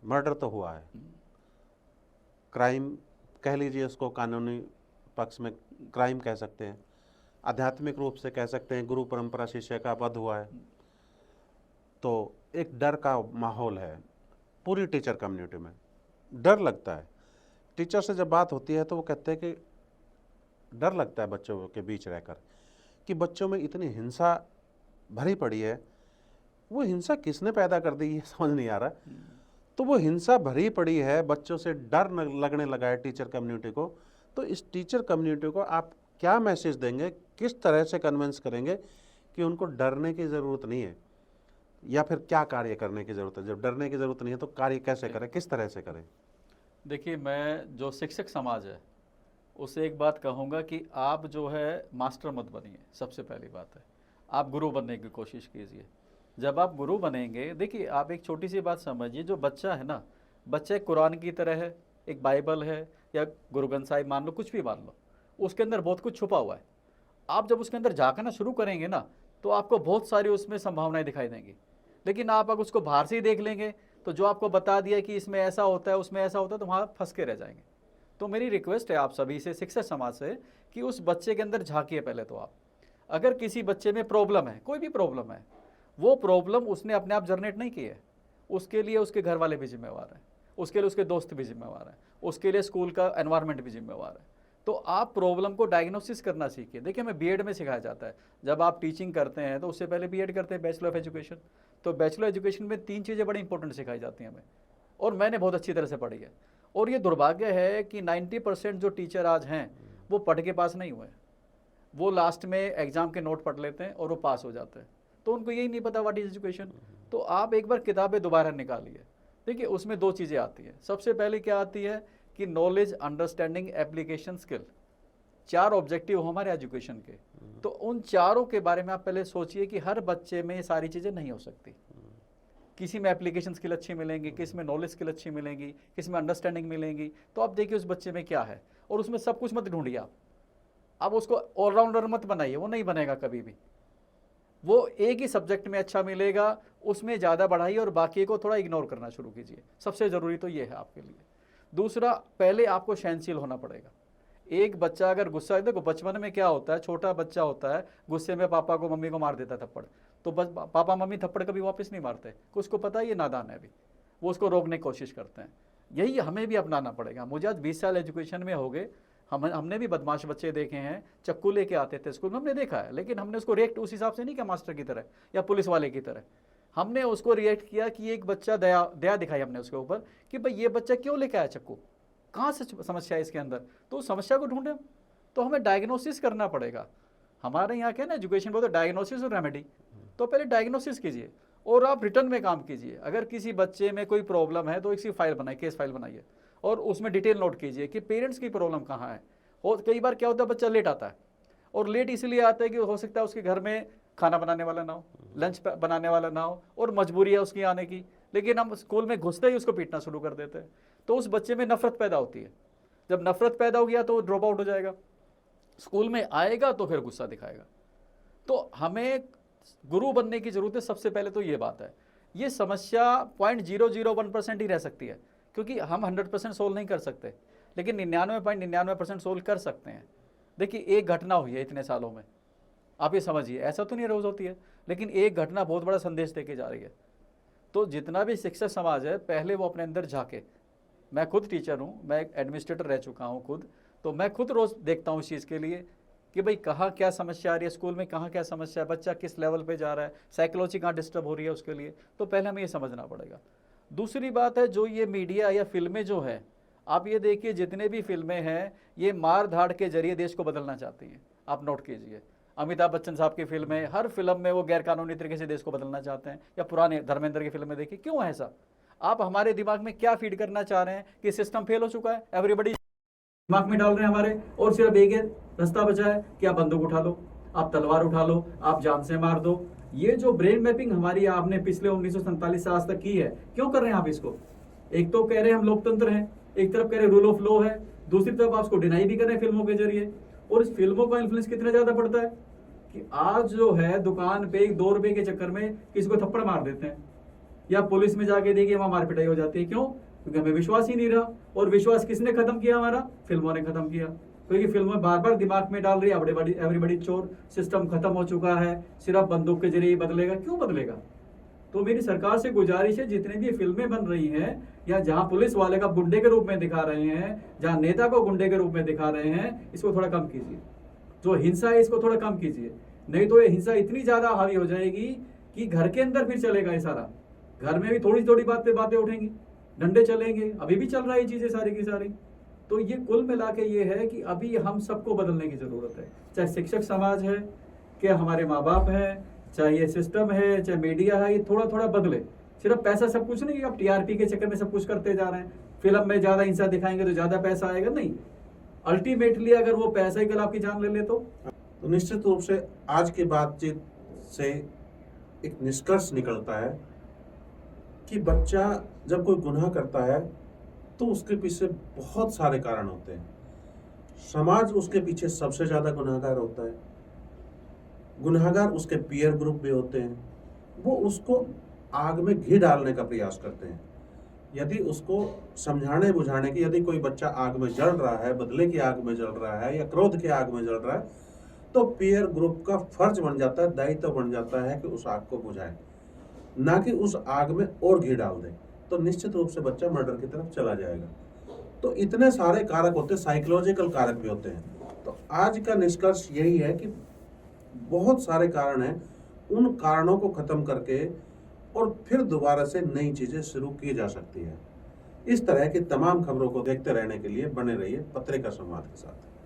[SPEAKER 1] मर्डर तो हुआ है, क्राइम कह लीजिए उसको, कानूनी पक्ष में क्राइम कह सकते हैं, आध्यात्मिक रूप से कह सकते हैं गुरु परंपरा शिष्य का वध हुआ है। तो एक डर का माहौल है पूरी टीचर कम्युनिटी में, डर लगता है। टीचर से जब बात होती है तो वो कहते हैं कि डर लगता है बच्चों के बीच रहकर कि बच्चों में इतनी हिंसा भरी पड़ी है। वो हिंसा किसने पैदा कर दी ये समझ नहीं आ रहा। तो वो हिंसा भरी पड़ी है, बच्चों से डर लगने लगा है टीचर कम्युनिटी को। तो इस टीचर कम्युनिटी को आप क्या मैसेज देंगे, किस तरह से कन्विंस करेंगे कि उनको डरने की ज़रूरत नहीं है, या फिर क्या कार्य करने की ज़रूरत है। जब डरने की ज़रूरत नहीं है तो कार्य कैसे करें, किस तरह से करें।
[SPEAKER 2] देखिए, मैं जो शिक्षक समाज है उसे एक बात कहूँगा कि आप जो है मास्टर मत बनिए। सबसे पहली बात है, आप गुरु बनने की कोशिश कीजिए। जब आप गुरु बनेंगे, देखिए आप एक छोटी सी बात समझिए, जो बच्चा है ना, बच्चा एक कुरान की तरह है, एक बाइबल है, या गुरु ग्रंथ साहिब मान लो, कुछ भी मान लो, उसके अंदर बहुत कुछ छुपा हुआ है। आप जब उसके अंदर झांकना शुरू करेंगे ना तो आपको बहुत सारी उसमें संभावनाएं दिखाई देंगी। लेकिन आप अगर उसको बाहर से ही देख लेंगे तो जो आपको बता दिया कि इसमें ऐसा होता है, उसमें ऐसा होता है, तो वहाँ फंस के रह जाएंगे। तो मेरी रिक्वेस्ट है आप सभी से, शिक्षक समाज से, कि उस बच्चे के अंदर झांकिए पहले तो आप। अगर किसी बच्चे में प्रॉब्लम है, कोई भी प्रॉब्लम है, वो प्रॉब्लम उसने अपने आप जनरेट नहीं की है, उसके लिए उसके घर वाले भी जिम्मेवार हैं, उसके लिए उसके दोस्त भी जिम्मेवार हैं, उसके लिए स्कूल का एनवायरनमेंट भी जिम्मेवार है। तो आप प्रॉब्लम को डायग्नोसिस करना सीखिए। देखिए, हमें बीएड में सिखाया जाता है, जब आप टीचिंग करते हैं तो उससे पहले बीएड करते हैं, बैचलर ऑफ एजुकेशन। तो बैचलर एजुकेशन में 3 चीज़ें बड़ी इंपॉर्टेंट सिखाई जाती हैं हमें, और मैंने बहुत अच्छी तरह से पढ़ी है। और ये दुर्भाग्य है कि 90% जो टीचर आज हैं वो पढ़ के पास नहीं हुए। वो लास्ट में एग्ज़ाम के नोट पढ़ लेते हैं और वो पास हो जाते हैं। तो उनको यही नहीं पता व्हाट इज़ एजुकेशन। तो आप एक बार किताबें दोबारा निकालिए। देखिए, उसमें 2 चीज़ें आती हैं। सबसे पहले क्या आती है कि knowledge, understanding, application, skill. 4 objective हो हमारे एजुकेशन के। तो उन चारों के बारे में आप पहले सोचिए कि हर बच्चे में ये सारी चीज़ें नहीं हो सकती। किसी में एप्लीकेशन स्किल अच्छी मिलेंगी, किसी में नॉलेज स्किल अच्छी मिलेंगी, किसी में अंडरस्टैंडिंग मिलेंगी। तो आप देखिए उस बच्चे में क्या है, और उसमें सब कुछ मत ढूंढिए आप उसको ऑलराउंडर मत बनाइए, वो नहीं बनेगा कभी भी। वो एक ही सब्जेक्ट में अच्छा मिलेगा, उसमें ज़्यादा बढ़ाइए और बाकी को थोड़ा इग्नोर करना शुरू कीजिए। सबसे ज़रूरी तो ये है आपके लिए। दूसरा, पहले आपको सहनशील होना पड़ेगा। एक बच्चा अगर गुस्सा, देखो बचपन में क्या होता है, छोटा बच्चा होता है, गुस्से में पापा को मम्मी को मार देता है थप्पड़, तो बस पापा मम्मी थप्पड़ कभी वापस नहीं मारते, उसको पता है ये नादान है अभी, वो उसको रोकने की कोशिश करते हैं। यही हमें भी अपनाना पड़ेगा। मुझे आज 20 साल एजुकेशन में हो गए, हमने भी बदमाश बच्चे देखे हैं, चक्कू लेके आते थे स्कूल में, हमने देखा है। लेकिन हमने उसको रिएक्ट उस हिसाब से नहीं किया मास्टर की तरह या पुलिस वाले की तरह। हमने उसको रिएक्ट किया कि एक बच्चा, दया दिखाई हमने उसके ऊपर कि भाई ये बच्चा क्यों लेके आया चक्कू, कहाँ से समस्या है इसके अंदर, तो समस्या को ढूंढे। तो हमें डायग्नोसिस करना पड़ेगा। हमारे यहाँ क्या है ना, एजुकेशन बोलते डायग्नोसिस और रेमेडी। तो पहले डायग्नोसिस कीजिए और आप रिटर्न में काम कीजिए। अगर किसी बच्चे में कोई प्रॉब्लम है तो एक सी फाइल बनाइए, केस फाइल बनाइए, और उसमें डिटेल नोट कीजिए कि पेरेंट्स की प्रॉब्लम कहाँ है। और कई बार क्या होता है, बच्चा लेट आता है, और लेट इसलिए आता है कि हो सकता है उसके घर में खाना बनाने वाला ना हो, लंच बनाने वाला ना हो, और मजबूरी है उसकी आने की, लेकिन हम स्कूल में घुसते ही उसको पीटना शुरू कर देते हैं। तो उस बच्चे में नफरत पैदा होती है। जब नफरत पैदा हो गया तो ड्रॉप आउट हो जाएगा, स्कूल में आएगा तो फिर गुस्सा दिखाएगा। तो हमें गुरु बनने की जरूरत है। सबसे पहले तो ये बात है, ये समस्या 0.001% ही रह सकती है, क्योंकि हम 100% सोल्व नहीं कर सकते, लेकिन 99.99% सोल्व कर सकते हैं। देखिए, एक घटना हुई है इतने सालों में, आप ये समझिए, ऐसा तो नहीं रोज होती है, लेकिन एक घटना बहुत बड़ा संदेश देके जा रही है। तो जितना भी शिक्षक समाज है, पहले वो अपने अंदर झाके। मैं खुद टीचर हूँ, मैं एक एडमिनिस्ट्रेटर रह चुका हूँ खुद, तो मैं खुद रोज देखता हूँ इस चीज़ के लिए कि भाई कहाँ क्या समस्या आ रही है, स्कूल में कहाँ क्या समस्या है, बच्चा किस लेवल पे जा रहा है, साइकोलॉजी कहाँ डिस्टर्ब हो रही है उसके लिए। तो पहले हमें ये समझना पड़ेगा। दूसरी बात है, जो ये मीडिया या फिल्में जो है, आप ये देखिए जितने भी फिल्में हैं, ये मार धाड़ के जरिए देश को बदलना चाहती हैं। आप नोट कीजिए, अमिताभ बच्चन साहब की फिल्में, हर फिल्म में वो गैर कानूनी तरीके से देश को बदलना चाहते हैं। या पुराने धर्मेंद्र की फिल्में देखिए, क्यों है ऐसा? आप हमारे दिमाग में क्या फीड करना चाह रहे हैं कि सिस्टम फेल हो चुका है, एवरीबडी दिमाग में डाल रहे हैं हमारे, और सिर्फ एक ही रास्ता बचा है कि आप बंदूक उठा लो, आप तलवार उठा लो, आप जान से मार दो। ये जो ब्रेन मैपिंग हमारी आपने पिछले 1947 से आज तक की है, क्यों कर रहे हैं आप इसको? एक तो कह रहे हैं हम लोकतंत्र हैं, एक तरफ कह रहे हैं रूल ऑफ लॉ है, दूसरी तरफ आप उसको डिनाई भी कर रहे हैं फिल्मों के जरिए। और इस फिल्मों का इन्फ्लुएंस कितना ज्यादा पड़ता है कि आज जो है दुकान पे 2 रुपए के चक्कर में किसी को थप्पड़ मार देते हैं, या पुलिस में जाके देखिए वहां मार पिटाई हो जाती है। क्यों? क्योंकि हमें विश्वास ही नहीं रहा। और विश्वास किसने खत्म किया? हमारा फिल्मों ने खत्म किया। क्योंकि फिल्में बार बार दिमाग में डाल रही है एवरीबडी चोर, सिस्टम खत्म हो चुका है, सिर्फ बंदूक के जरिए बदलेगा। क्यों बदलेगा? तो मेरी सरकार से गुजारिश है, जितने भी फिल्में बन रही हैं, या जहां पुलिस वाले का गुंडे के रूप में दिखा रहे हैं, जहां नेता को गुंडे के रूप में दिखा रहे हैं, इसको थोड़ा कम कीजिए। जो हिंसा है इसको थोड़ा कम कीजिए, नहीं तो ये हिंसा इतनी ज्यादा हावी हो जाएगी कि घर के अंदर फिर चलेगा ये सारा। घर में भी थोड़ी थोड़ी बातें उठेंगी, डंडे चलेंगे, अभी भी चल रहा है ये चीजें सारी की सारी। तो ये कुल मिला के ये है कि अभी हम सबको बदलने की जरूरत है, चाहे शिक्षक समाज है, क्या हमारे माँ बाप है, चाहे ये सिस्टम है, चाहे मीडिया है, ये थोड़ा थोड़ा बदले। सिर्फ पैसा सब कुछ नहीं, आप टीआरपी के चक्कर में सब कुछ करते जा रहे हैं, फिल्म में ज्यादा हिंसा दिखाएंगे तो ज्यादा पैसा आएगा, नहीं। अल्टीमेटली अगर वो पैसा ही कल आपकी जान ले ले तो
[SPEAKER 1] निश्चित रूप से आज की बातचीत से एक निष्कर्ष निकलता है कि बच्चा जब कोई गुनाह करता है तो उसके पीछे बहुत सारे कारण होते हैं। समाज उसके पीछे सबसे ज्यादा गुनाहगार होता है, गुनाहगार उसके पीयर ग्रुप भी होते हैं, वो उसको आग में घी डालने का प्रयास करते हैं। यदि उसको समझाने बुझाने की, यदि कोई बच्चा आग में जल रहा है, बदले की आग में जल रहा है या क्रोध की आग में जल रहा है, तो पीयर ग्रुप का फर्ज बन जाता है, दायित्व बन जाता है कि उस आग को बुझाए, ना कि उस आग में और घी डाल दे। तो निश्चित रूप से बच्चा मर्डर की तरफ चला जाएगा। तो इतने सारे कारक होते हैं, साइकोलॉजिकल कारक भी होते हैं। तो आज का निष्कर्ष यही है कि बहुत सारे कारण हैं, उन कारणों को खत्म करके और फिर दोबारा से नई चीजें शुरू की जा सकती है। इस तरह की तमाम खबरों को देखते रहने के लिए बने रहिए पत्रिका संवाद के साथ।